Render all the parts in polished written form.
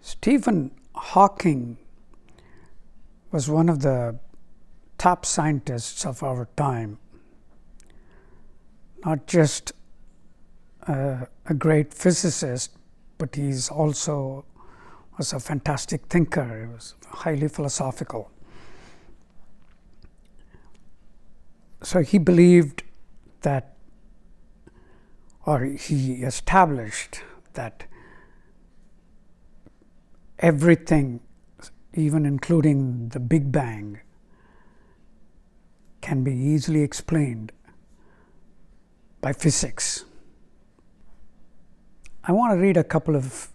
Stephen Hawking was one of the top scientists of our time. Not just a great physicist, but he's also was a fantastic thinker. He was highly philosophical. So he believed that, or he established that everything, even including the Big Bang, can be easily explained by physics. I want to read a couple of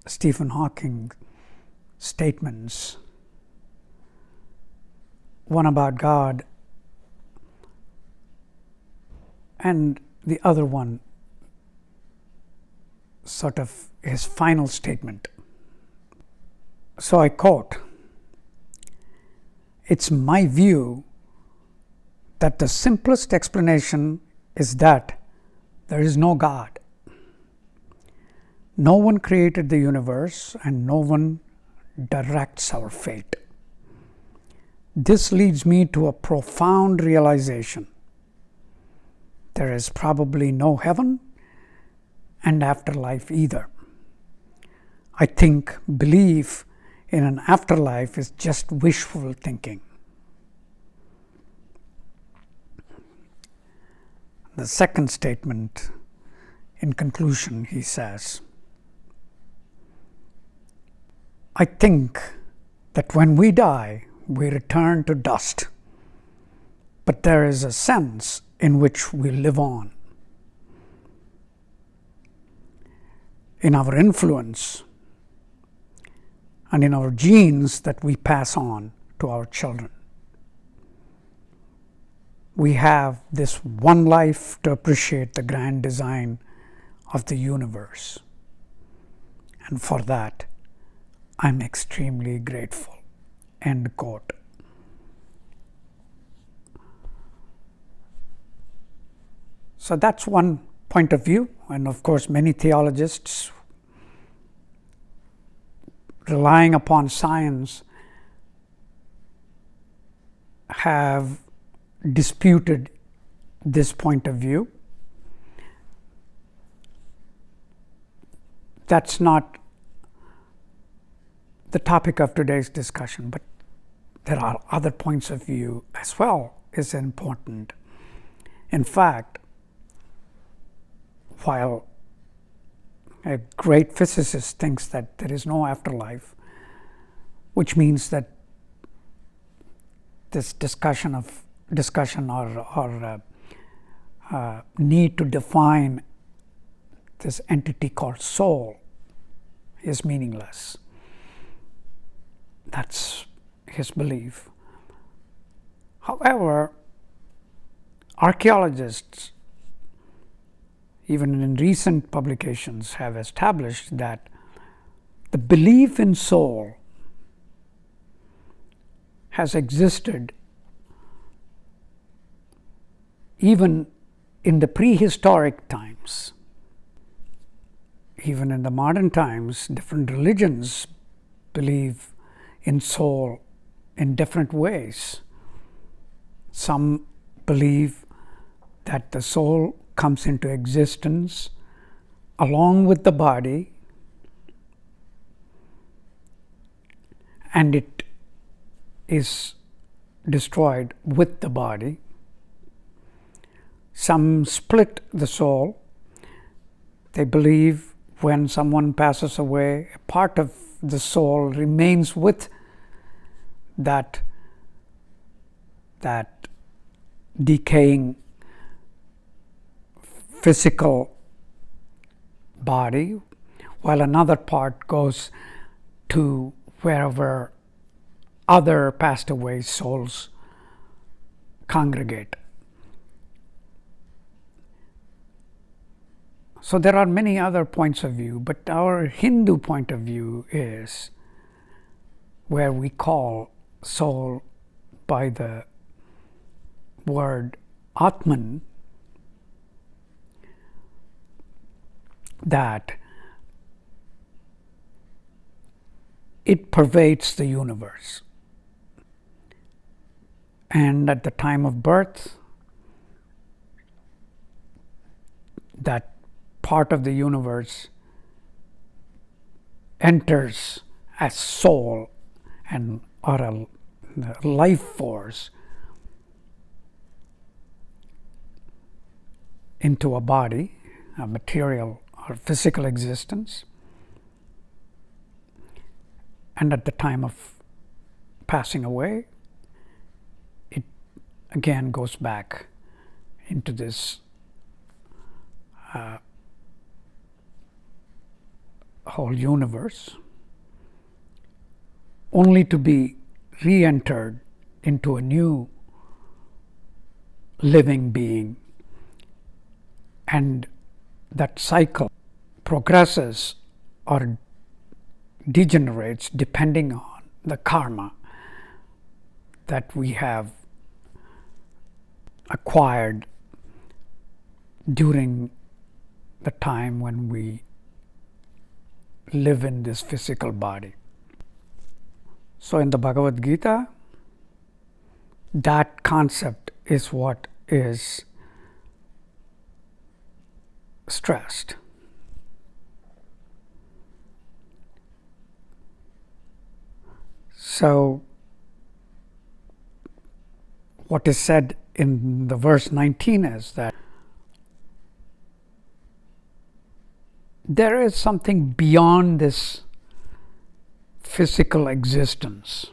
Stephen Hawking statements. One about God, and the other one sort of his final statement. So I quote, "It's my view that the simplest explanation is that there is no God. No one created the universe and no one directs our fate. This leads me to a profound realization. There is probably no heaven and afterlife either. I think belief in an afterlife is just wishful thinking." The second statement, in conclusion, he says, "I think that when we die, we return to dust, but there is a sense in which we live on. In our influence and in our genes that we pass on to our children. We have this one life to appreciate the grand design of the universe. And for that, I'm extremely grateful." End quote. So that's one point of view, and of course many theologists, relying upon science, have disputed this point of view. That's not the topic of today's discussion, but there are other points of view as well is important. In fact, while a great physicist thinks that there is no afterlife, which means that this discussion or need to define this entity called soul is meaningless. That's his belief. However, archaeologists, even in recent publications, have established that the belief in soul has existed even in the prehistoric times. Even in the modern times, different religions believe in soul in different ways. Some believe that the soul comes into existence along with the body, and it is destroyed with the body. Some split the soul. They believe when someone passes away, a part of the soul remains with that decaying physical body, while another part goes to wherever other passed away souls congregate. So there are many other points of view, but our Hindu point of view is where we call soul by the word Atman, that it pervades the universe. And at the time of birth, that part of the universe enters as soul and or a life force into a body, a material or physical existence. And at the time of passing away, it again goes back into this whole universe, only to be re-entered into a new living being. And that cycle progresses or degenerates depending on the karma that we have acquired during the time when we live in this physical body. So in the Bhagavad Gita, that concept is what is stressed. So what is said in the verse 19 is that there is something beyond this physical existence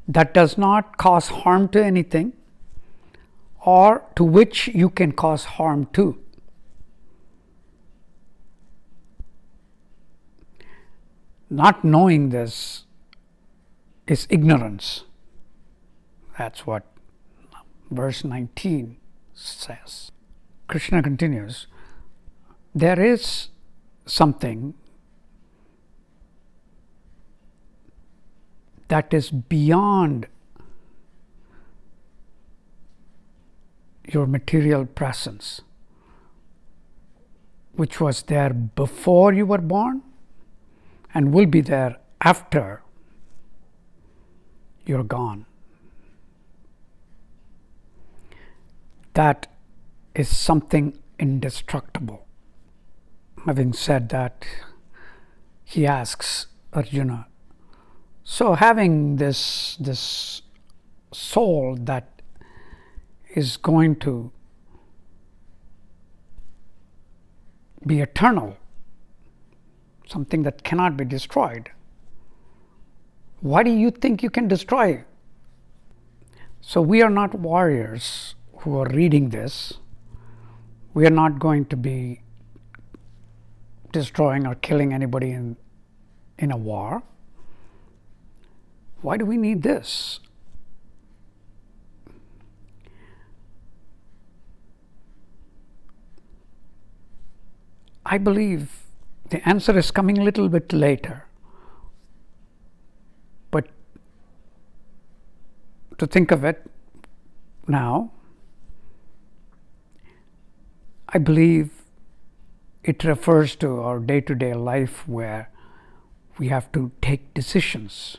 that does not cause harm to anything, or to which you can cause harm to. Not knowing this is ignorance. That's what verse 19 says. Krishna continues, there is something that is beyond your material presence, which was there before you were born and will be there after you're gone. That is something indestructible. Having said that, he asks Arjuna, so having this soul that is going to be eternal, something that cannot be destroyed, why do you think you can destroy? So we are not warriors who are reading this. We are not going to be destroying or killing anybody in a war. Why do we need this? I believe the answer is coming a little bit later. But to think of it now, I believe it refers to our day-to-day life where we have to take decisions.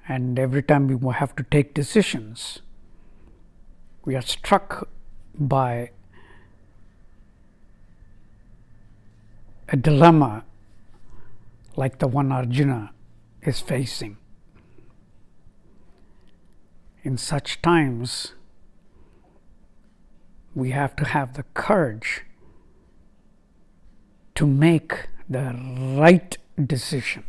And every time we have to take decisions, we are struck by a dilemma like the one Arjuna is facing. In such times, we have to have the courage to make the right decision.